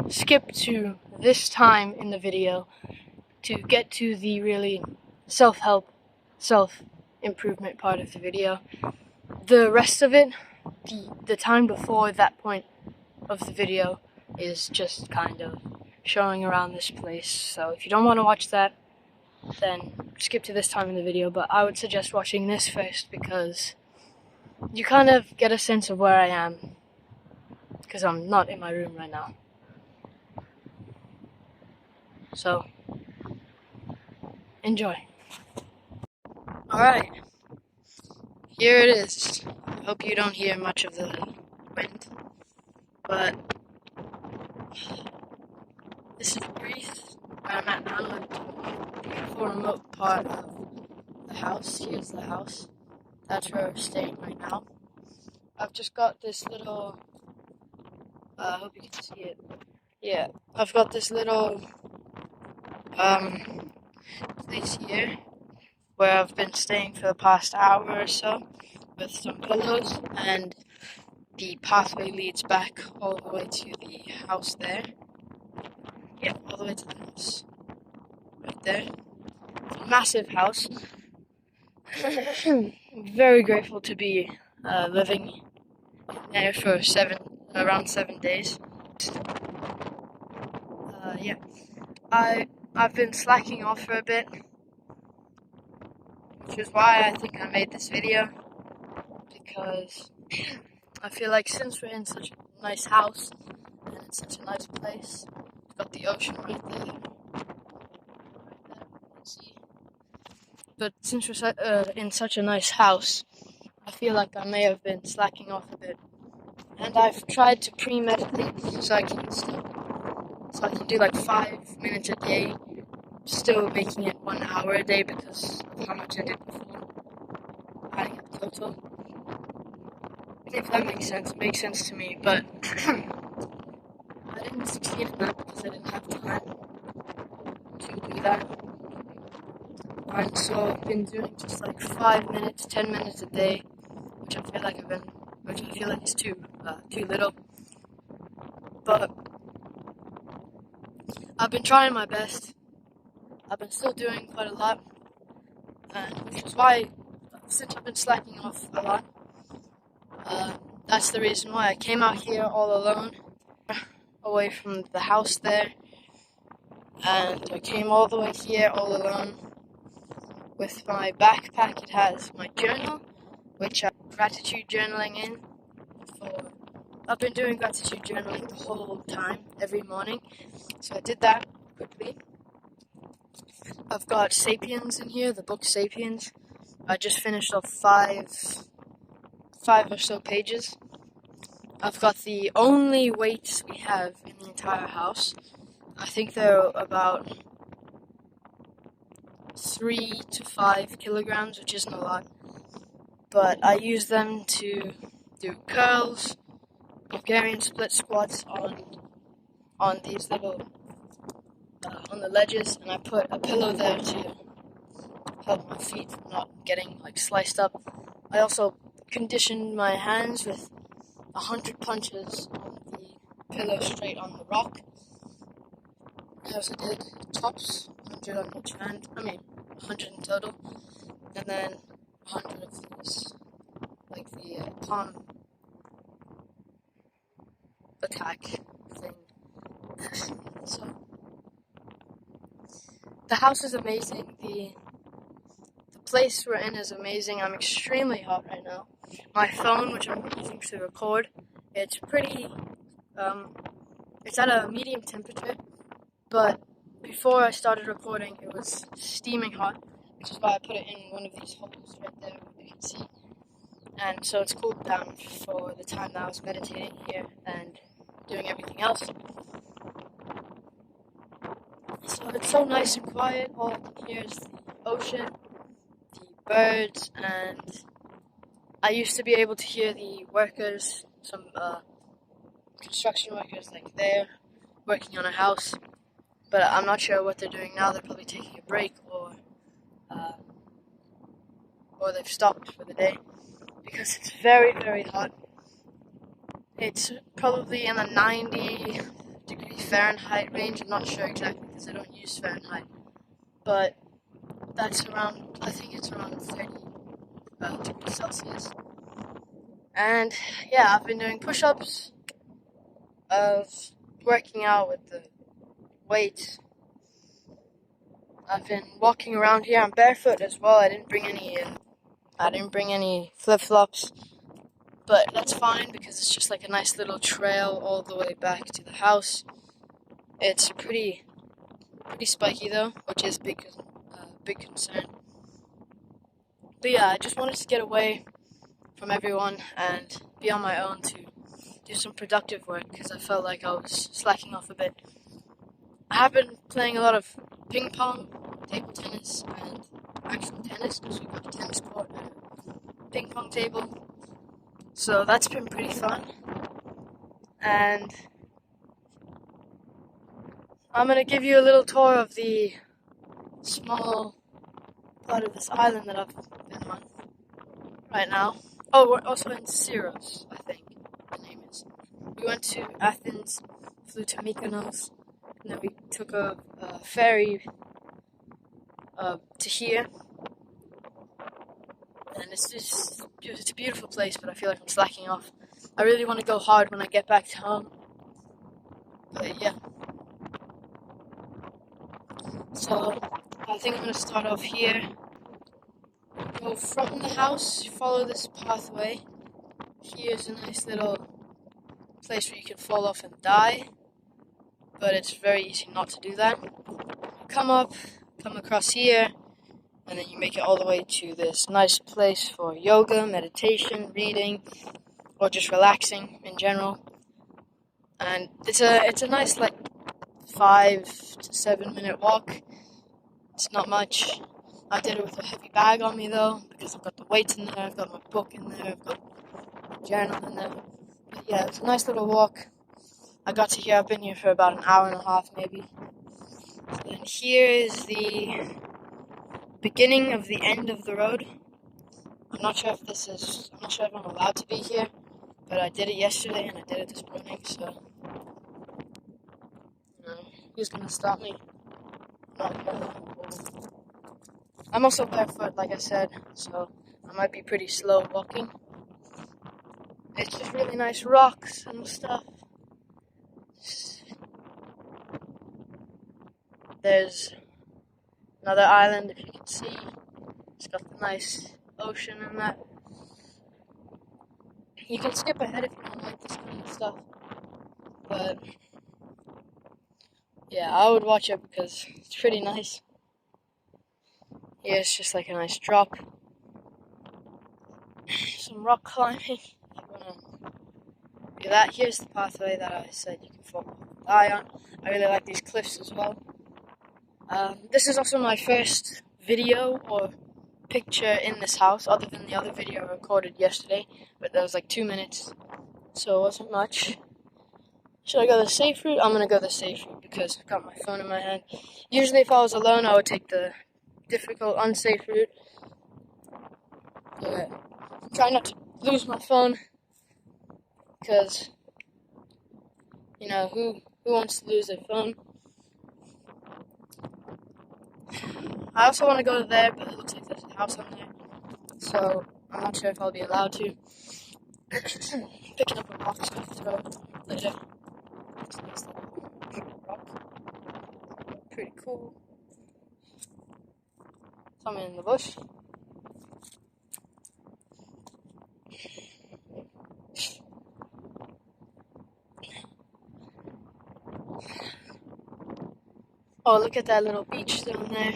skip to this time in the video to get to the really self-help, self-improvement part of the video. The rest of it, the time before that point of the video, is just kind of showing around this place. So if you don't want to watch that, then skip to this time in the video, but I would suggest watching this first because you kind of get a sense of where I am, because I'm not in my room right now. So, enjoy. Alright, here it is. I hope you don't hear much of the wind, but this is Greece, where I'm at now, the beautiful remote part of the house. Here's the house. That's where we're staying right now. I've just got this little, I hope you can see it. Yeah, I've got this little place here where I've been staying for the past hour or so with some pillows, and the pathway leads back all the way to the house there. Yeah, all the way to the house right there. It's a massive house. I'm very grateful to be living there for around 7 days. Yeah, I've been slacking off for a bit, which is why I think I made this video, because I feel like since we're in such a nice house and it's such a nice place, we've got the ocean right there, you can see. But since we're in such a nice house, I feel like I may have been slacking off a bit, and I've tried to premeditate so I can do like 5 minutes a day, still making it 1 hour a day because of how much I did before, adding up total. If that makes sense, it makes sense to me, but I didn't succeed in that because I didn't have time to do that. And so I've been doing just like 5 minutes, 10 minutes a day, which I feel like is too little. But I've been trying my best. I've been still doing quite a lot, and which is why, since I've been slacking off a lot, that's the reason why I came out here all alone, away from the house there, and I came all the way here all alone with my backpack. It has my journal, which I'm gratitude journaling in. I've been doing gratitude journaling the whole time, every morning, so I did that quickly. I've got Sapiens in here, the book Sapiens. I just finished off five or so pages. I've got the only weights we have in the entire house. I think they're about 3 to 5 kilograms, which isn't a lot, but I use them to do curls, Bulgarian split squats on these little on the ledges, and I put a pillow there to help my feet from not getting like sliced up. I also conditioned my hands with 100 punches on the pillow straight on the rock. I also did tops, 100 on each hand. 100 in total, and then 100 of these, like the palm attack thing. So the house is amazing. The place we're in is amazing. I'm extremely hot right now. My phone, which I'm using to record, it's pretty. It's at a medium temperature, but before I started recording, it was steaming hot, which is why I put it in one of these holes right there, you can see. And so it's cooled down for the time that I was meditating here and doing everything else. So it's so nice and quiet. All I can hear is the ocean, the birds, and I used to be able to hear the workers, some construction workers, like they're working on a house, but I'm not sure what they're doing now. They're probably taking a break, or they've stopped for the day, because it's very, very hot. It's probably in the 90 Fahrenheit range. I'm not sure exactly because I don't use Fahrenheit, but that's around, I think it's around 30 degrees Celsius. And yeah, I've been doing push-ups, of working out with the weights. I've been walking around here. I'm barefoot as well. I didn't bring any flip-flops, but that's fine because it's just like a nice little trail all the way back to the house. It's pretty spiky though, which is big concern. But yeah, I just wanted to get away from everyone and be on my own to do some productive work because I felt like I was slacking off a bit. I have been playing a lot of ping pong, table tennis, and actual tennis because we've got a tennis court and a ping pong table. So that's been pretty fun. And I'm going to give you a little tour of the small part of this island that I've been on right now. Oh, we're also in Syros, I think the name is. We went to Athens, flew to Mykonos, and then we took a ferry to here. And it's a beautiful place, but I feel like I'm slacking off. I really want to go hard when I get back to home. But yeah. So I think I'm going to start off here. Go from the house, follow this pathway. Here's a nice little place where you can fall off and die, but it's very easy not to do that. Come across here, and then you make it all the way to this nice place for yoga, meditation, reading, or just relaxing in general. And it's a nice like 5 to 7 minute walk. It's not much. I did it with a heavy bag on me though, because I've got the weights in there, I've got my book in there, I've got my journal in there. But yeah, it's a nice little walk. I got to here, I've been here for about an hour and a half maybe. And here is the beginning of the end of the road. I'm not sure if I'm allowed to be here, but I did it yesterday and I did it this morning, so who's gonna stop me? I'm also barefoot, like I said, so I might be pretty slow walking. It's just really nice rocks and stuff. There's another island, if you can see. It's got the nice ocean and that. You can skip ahead if you don't like this kind of stuff. But yeah, I would watch it because it's pretty nice. Yeah, it's just like a nice drop. Some rock climbing. I'm gonna do that. Here's the pathway that I said you can fall die on. I really like these cliffs as well. This is also my first video or picture in this house, other than the other video I recorded yesterday, but that was like 2 minutes, so it wasn't much. Should I go the safe route? I'm gonna go the safe route because I've got my phone in my hand. Usually if I was alone, I would take the difficult, unsafe route. But try not to lose my phone, because, you know, who wants to lose their phone? I also want to go there, but it looks like there's a house on there, so I'm not sure if I'll be allowed to. Picking up a rock to throw later. It's a nice little rock. Pretty cool. Something in the bush. Oh, look at that little beach down there.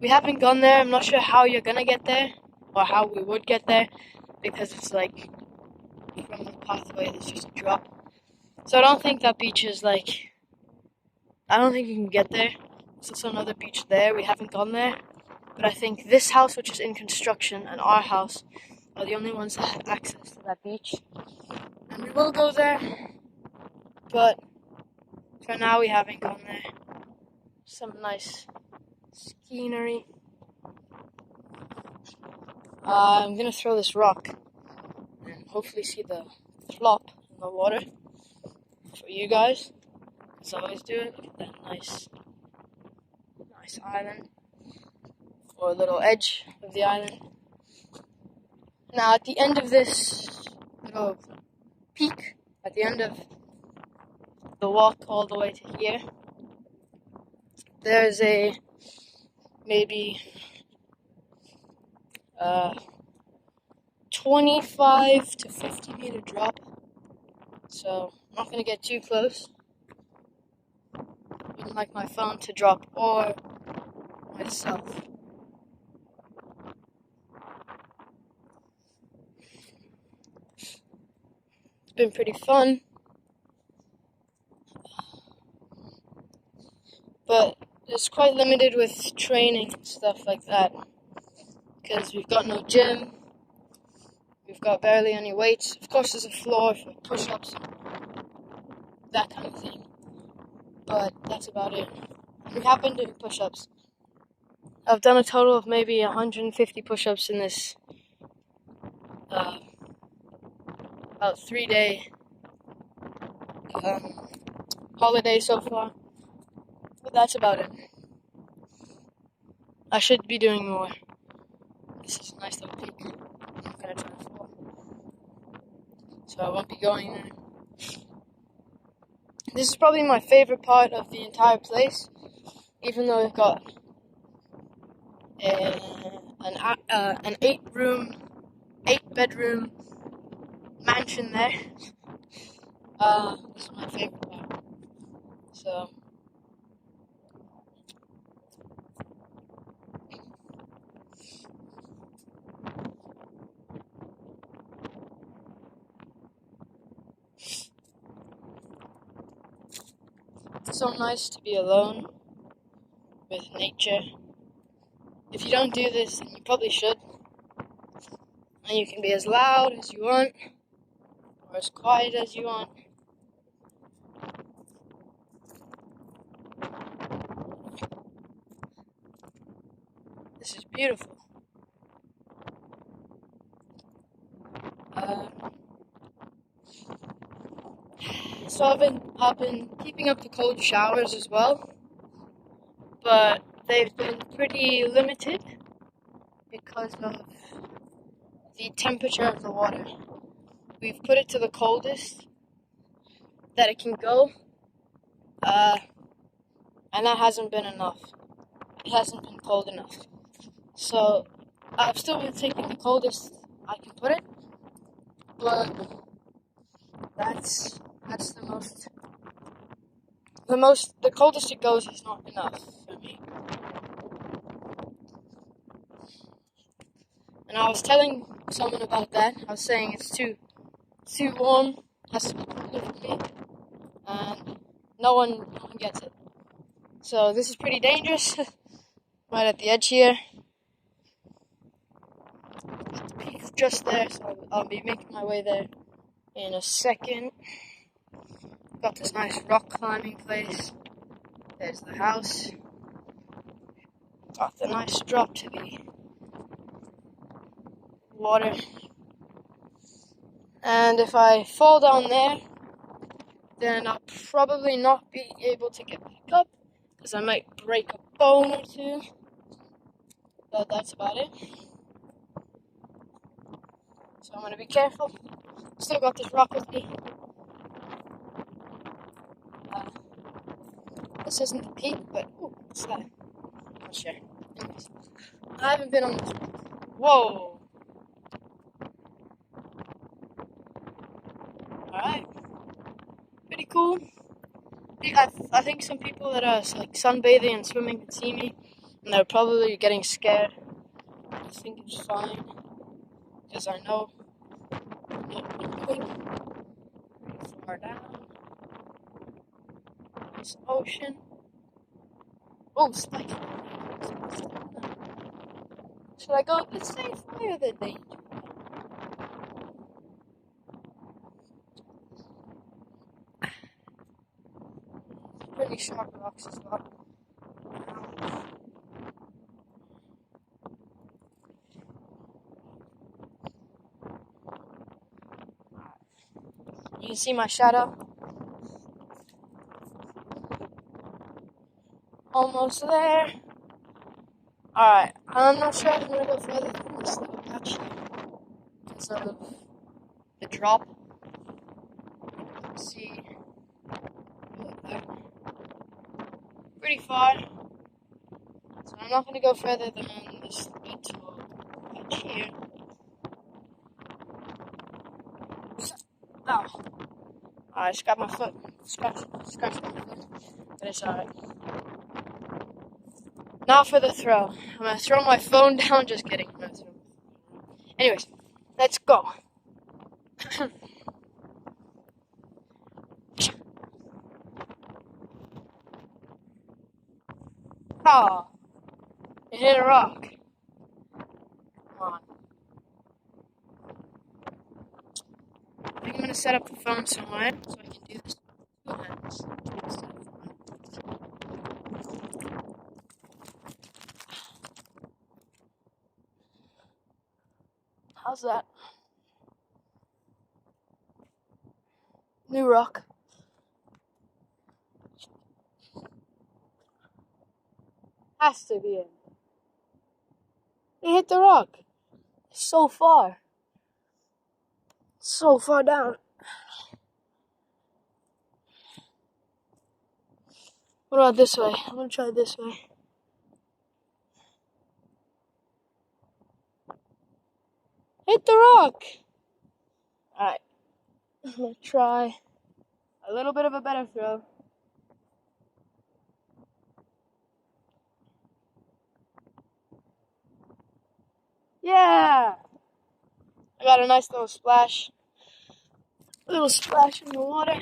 We haven't gone there. I'm not sure how you're gonna get there, or how we would get there, because it's like from the pathway there's just a drop. So I don't think that beach is like, I don't think you can get there. There's also another beach there. We haven't gone there, but I think this house, which is in construction, and our house are the only ones that have access to that beach. And we will go there, but for now we haven't gone there. Some nice scenery. I'm gonna throw this rock and hopefully see the flop in the water for you guys. as I always do. Look at that nice island, or a little edge of the island. Now at the end of this little peak, at the end of the walk all the way to here, there's a maybe 25 to 50 meter drop. So I'm not going to get too close. I wouldn't like my phone to drop or myself. It's been pretty fun. But it's quite limited with training and stuff like that. Because we've got no gym. We've got barely any weights. Of course, there's a floor for push-ups, that kind of thing. But that's about it. We have been doing push-ups. I've done a total of maybe 150 push-ups in this about 3-day holiday so far. But that's about it. I should be doing more. This is a nice little peak. I'm gonna try to fall, so I won't be going there. This is probably my favorite part of the entire place, even though we've got an 8-bedroom mansion there. This is my favorite part. So it's so nice to be alone with nature. If you don't do this, then you probably should. And you can be as loud as you want, or as quiet as you want. This is beautiful. So I've been keeping up the cold showers as well, but they've been pretty limited because of the temperature of the water. We've put it to the coldest that it can go, and that hasn't been enough. It hasn't been cold enough. So I've still been taking the coldest I can put it, but the coldest it goes is not enough for me. And I was telling someone about that. I was saying it's too warm, has to be cooler for me, and no one gets it. So this is pretty dangerous, right at the edge here. The peak's just there, so I'll be making my way there in a second. Got this nice rock climbing place. There's the house. Got the nice drop to the water. And if I fall down there, then I'll probably not be able to get back up, because I might break a bone or two. But that's about it. So I'm going to be careful. Still got this rock with me. This isn't the peak, but what's that? Not sure. Anyways, I haven't been on this rock. Whoa! Alright. Pretty cool. I think some people that are like sunbathing and swimming can see me, and they're probably getting scared. I think it's fine, because I know I'm not going pretty far down. Nice ocean. Oh, spike. Should I go the safe way or the dangerous? Pretty sharp rocks as well. You can see my shadow. Almost there. Alright, I'm not sure if I'm gonna go further than this little patch because of the drop. See, pretty far. So I'm not gonna go further than this little patch here. Ow. I scratched my foot. Scratched my foot. But it's alright. Now for the throw. I'm gonna throw my phone down. Just kidding. Anyways, let's go. Oh, it hit a rock. Come on. I think I'm gonna set up the phone somewhere so I can do this with 2 hands. How's that? New rock. Has to be in. It hit the rock. So far. So far down. What about this way? I'm gonna try this way. Hit the rock! Alright. I'm gonna try a little bit of a better throw. Yeah! I got a nice little splash. A little splash in the water.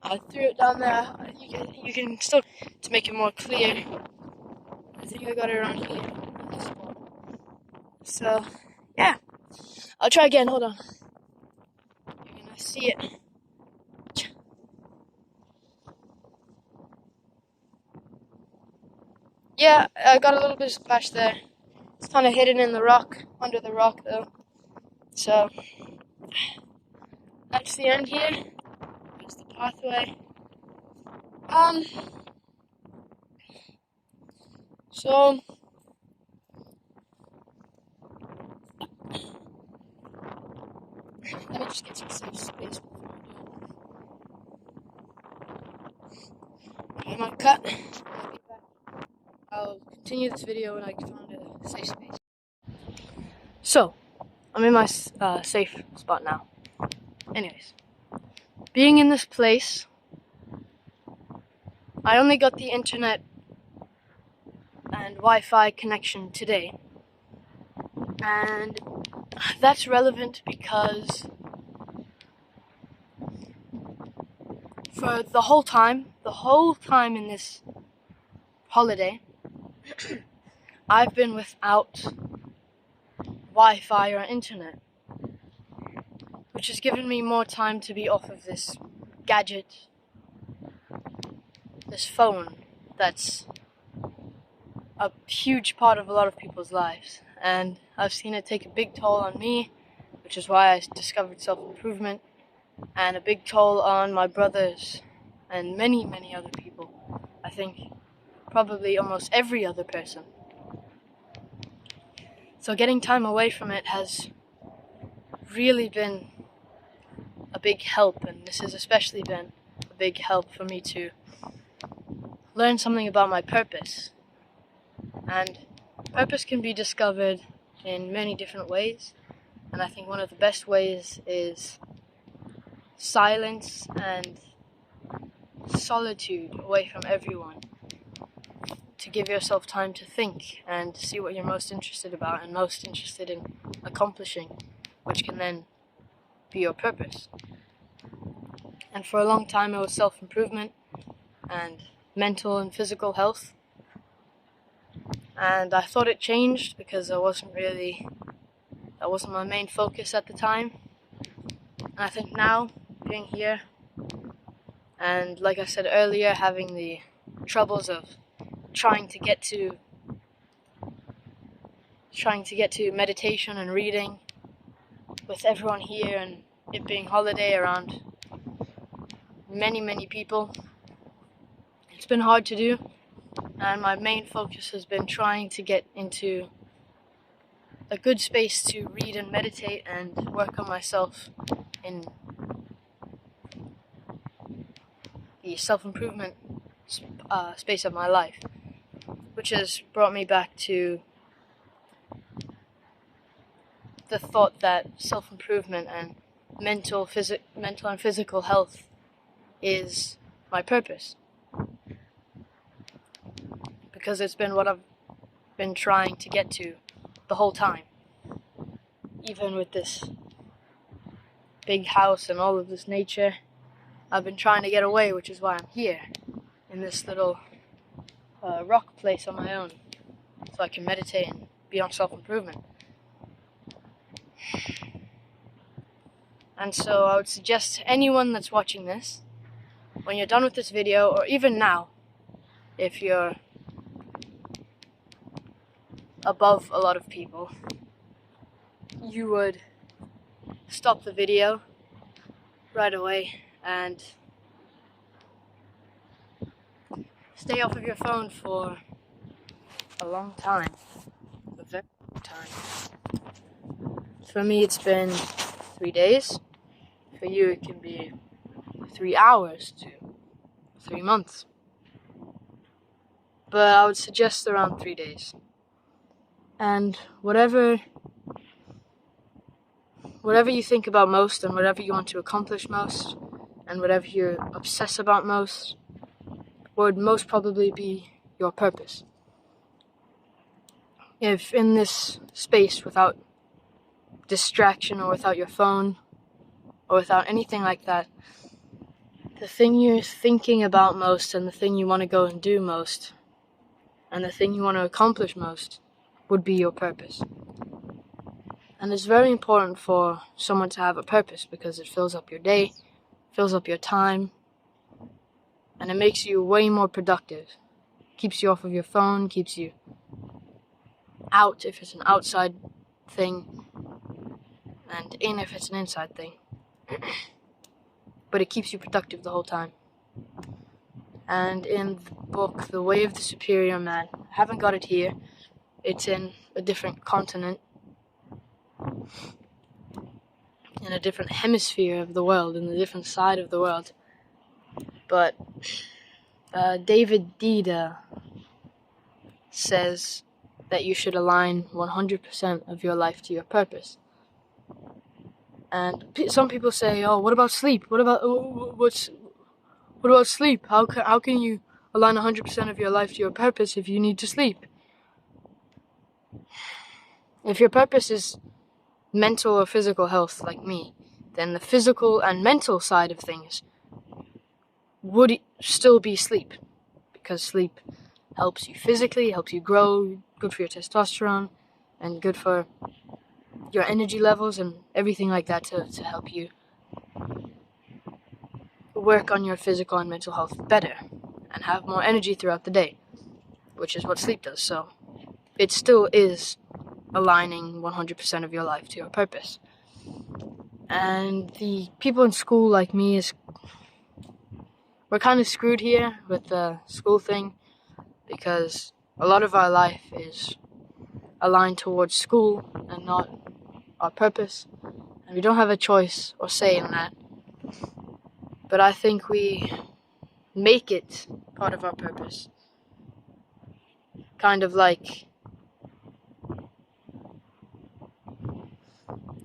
I threw it down there. You can still, to make it more clear, I think I got it around here. So, yeah. I'll try again. Hold on. You're gonna see it. Yeah, I got a little bit of splash there. It's kind of hidden in the rock, under the rock though. So, that's the end here. That's the pathway. So, let me just get some safe space before I do. I'm not cut. I'll continue this video when I find a safe space. So, I'm in my safe spot now. Anyways, being in this place, I only got the internet and Wi-Fi connection today. And that's relevant because for the whole time in this holiday, I've been without Wi-Fi or internet, which has given me more time to be off of this gadget, this phone that's a huge part of a lot of people's lives. And I've seen it take a big toll on me, which is why I discovered self-improvement, and a big toll on my brothers and many, many other people. I think probably almost every other person. So getting time away from it has really been a big help, and this has especially been a big help for me to learn something about my purpose. And purpose can be discovered in many different ways, and I think one of the best ways is silence and solitude away from everyone, to give yourself time to think and see what you're most interested about and most interested in accomplishing, which can then be your purpose. And for a long time it was self-improvement and mental and physical health. And I thought it changed because that wasn't my main focus at the time. And I think now, being here, and like I said earlier, having the troubles of trying to get to meditation and reading with everyone here, and it being holiday around many, many people, It's been hard to do, and my main focus has been trying to get into a good space to read and meditate and work on myself in the self-improvement space of my life, which has brought me back to the thought that self-improvement and mental and physical health is my purpose, because it's been what I've been trying to get to the whole time. Even with this big house and all of this nature, I've been trying to get away, which is why I'm here in this little rock place on my own, so I can meditate and be on self-improvement. And so I would suggest to anyone that's watching this, when you're done with this video, or even now, if you're above a lot of people, you would stop the video right away and stay off of your phone for a long time, a very long time. For me, it's been 3 days. For you, it can be 3 hours to 3 months. But I would suggest around 3 days. And whatever you think about most, and whatever you want to accomplish most, and whatever you obsess about most, would most probably be your purpose. If in this space, without distraction or without your phone or without anything like that, the thing you're thinking about most, and the thing you want to go and do most, and the thing you want to accomplish most, would be your purpose. And it's very important for someone to have a purpose, because it fills up your day, fills up your time, and it makes you way more productive. Keeps you off of your phone, keeps you out if it's an outside thing, and in if it's an inside thing. But it keeps you productive the whole time. And in the book, The Way of the Superior Man, I haven't got it here, it's in a different continent, in a different hemisphere of the world, in a different side of the world. But David Dida says that you should align 100% of your life to your purpose. And some people say, "Oh, what about sleep? What about sleep? How can you align 100% of your life to your purpose if you need to sleep?" If your purpose is mental or physical health, like me, then the physical and mental side of things would still be sleep, because sleep helps you physically, helps you grow, good for your testosterone, and good for your energy levels and everything like that, to help you work on your physical and mental health better and have more energy throughout the day, which is what sleep does. So it still is aligning 100% of your life to your purpose. And the people in school like me, we're kind of screwed here with the school thing, because a lot of our life is aligned towards school and not our purpose, and we don't have a choice or say in that. But I think we make it part of our purpose. Kind of like,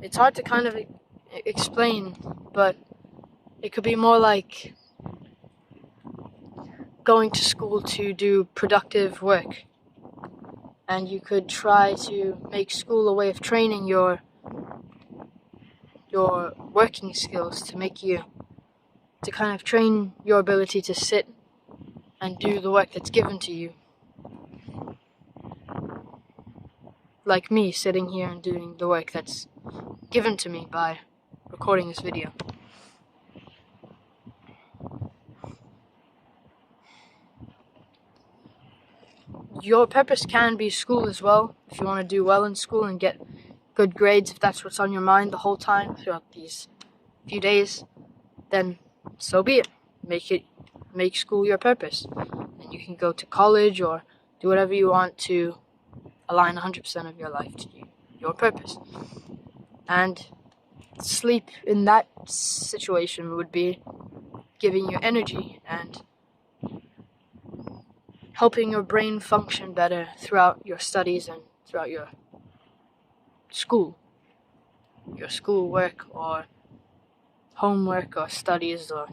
it's hard to kind of explain, but it could be more like going to school to do productive work. And you could try to make school a way of training your working skills, to kind of train your ability to sit and do the work that's given to you. Like me sitting here and doing the work that's given to me by recording this video. Your purpose can be school as well, if you want to do well in school and get good grades, if that's what's on your mind the whole time throughout these few days, then so be it. Make school your purpose. and you can go to college or do whatever you want to align 100% of your life to your purpose. And sleep in that situation would be giving you energy and helping your brain function better throughout your studies and throughout your schoolwork or homework or studies or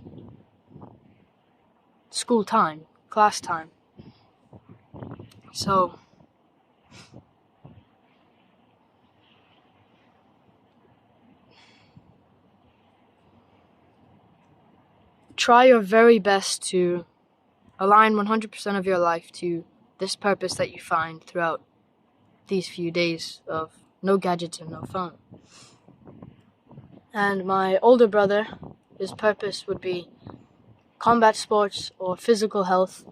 school time, class time. So try your very best to align 100% of your life to this purpose that you find throughout these few days of no gadgets and no phone. And my older brother, his purpose would be combat sports or physical health,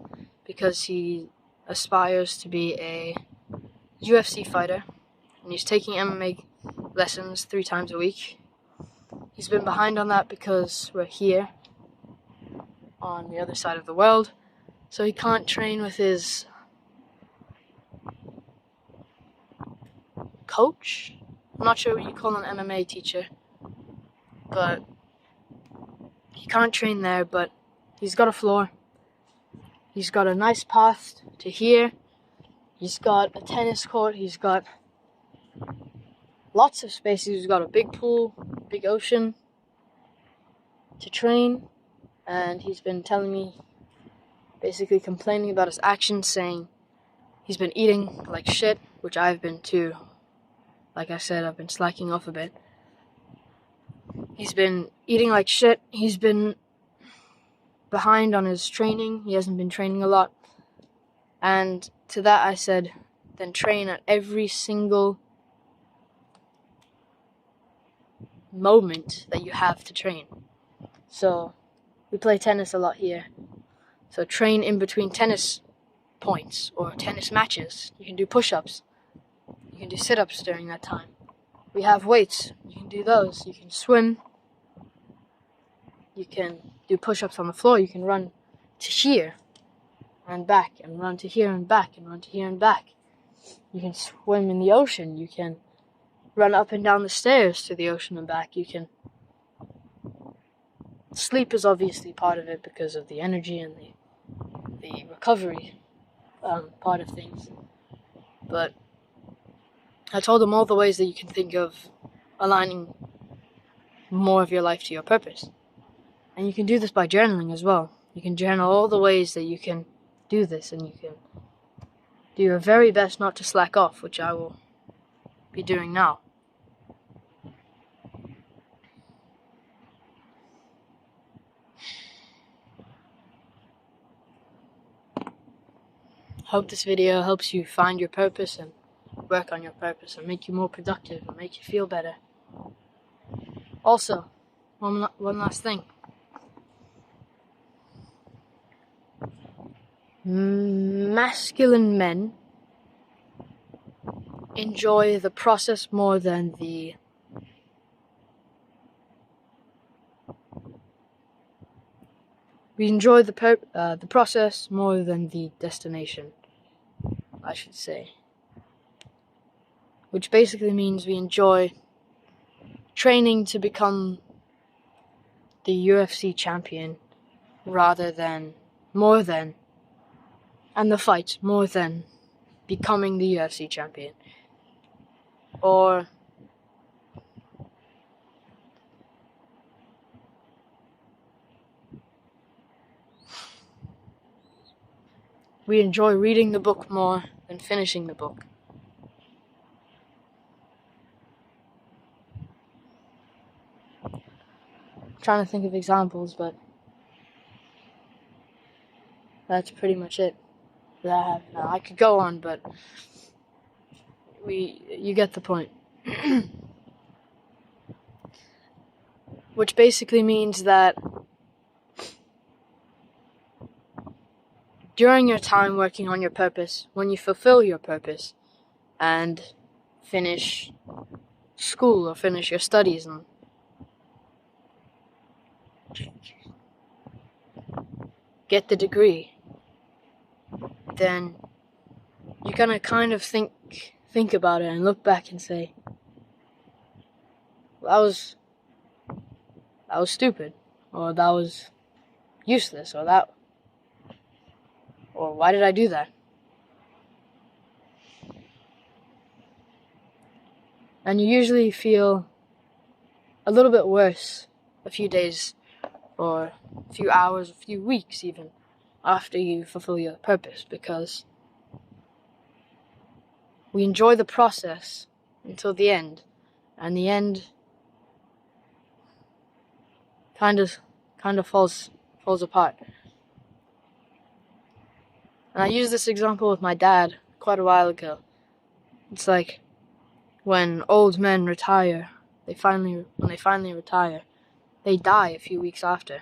because he aspires to be a UFC fighter, and he's taking MMA lessons 3 times a week. He's been behind on that because we're here on the other side of the world, so he can't train with his coach. I'm not sure what you call an MMA teacher, but he can't train there, but he's got a floor. He's got a nice path to here. He's got a tennis court. He's got lots of spaces. He's got a big pool, big ocean to train. And he's been telling me, basically complaining about his actions, saying he's been eating like shit, which I've been too. Like I said, I've been slacking off a bit. He's been eating like shit. He's been behind on his training. He hasn't been training a lot. And to that I said, then train at every single moment that you have to train. So we play tennis a lot here. So train in between tennis points or tennis matches. You can do push-ups. You can do sit-ups during that time. We have weights. You can do those. You can swim. You can do push-ups on the floor. You can run to here and back, and run to here and back, and run to here and back. You can swim in the ocean. You can run up and down the stairs to the ocean and back. You can... Sleep is obviously part of it because of the energy and the recovery part of things. But I told him all the ways that you can think of aligning more of your life to your purpose. And you can do this by journaling as well. You can journal all the ways that you can do this, and you can do your very best not to slack off, which I will be doing now. Hope this video helps you find your purpose and work on your purpose and make you more productive and make you feel better. Also, one last thing. Masculine men enjoy the process more than the process more than the destination, I should say. Which basically means we enjoy training to become the UFC champion and the fight more than becoming the UFC champion. Or we enjoy reading the book more than finishing the book. I'm trying to think of examples, but that's pretty much it that I have now. I could go on, but you get the point. Which basically means that during your time working on your purpose, when you fulfill your purpose and finish school or finish your studies and get the degree, then you're gonna kind of think about it and look back and say, that was stupid, or that was useless, or why did I do that? And you usually feel a little bit worse a few days, or a few hours, a few weeks even, after you fulfill your purpose, because we enjoy the process until the end, and the end kind of falls apart. And I used this example with my dad quite a while ago. It's like when old men retire, when they finally retire, they die a few weeks after.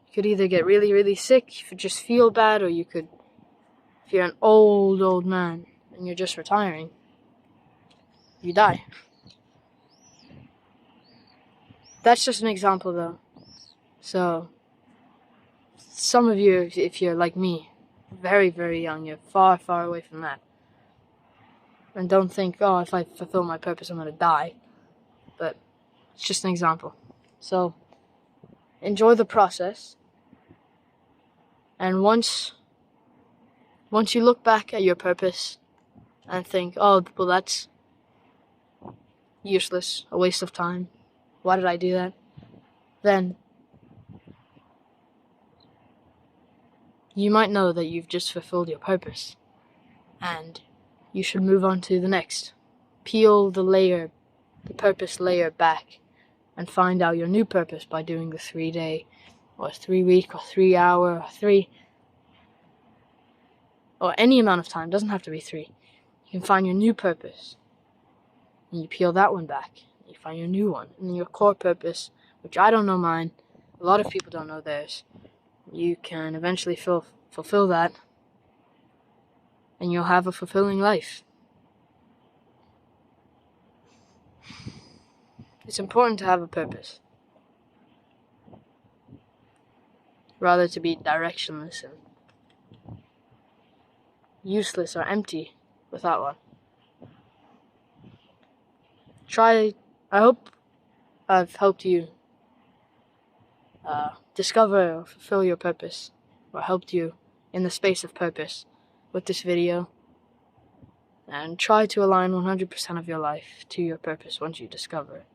You could either get really, really sick, you could just feel bad, or you could, if you're an old man and you're just retiring, you die. That's just an example though. So, some of you, if you're like me, very, very young, you're far, far away from that. And don't think, oh, if I fulfill my purpose, I'm going to die. But it's just an example. So, enjoy the process. And once you look back at your purpose and think, oh, well, that's useless, a waste of time, why did I do that? Then you might know that you've just fulfilled your purpose. And you should move on to the next. Peel the purpose layer back, and find out your new purpose by doing the 3-day, or 3-week, or 3-hour, or any amount of time. It doesn't have to be 3. You can find your new purpose, and you peel that one back. You find your new one, and your core purpose, which I don't know mine, a lot of people don't know theirs. You can eventually fulfill that, and you'll have a fulfilling life. It's important to have a purpose, rather to be directionless and useless or empty without one. I hope I've helped you discover or fulfill your purpose, or helped you in the space of purpose with this video. And try to align 100% of your life to your purpose once you discover it.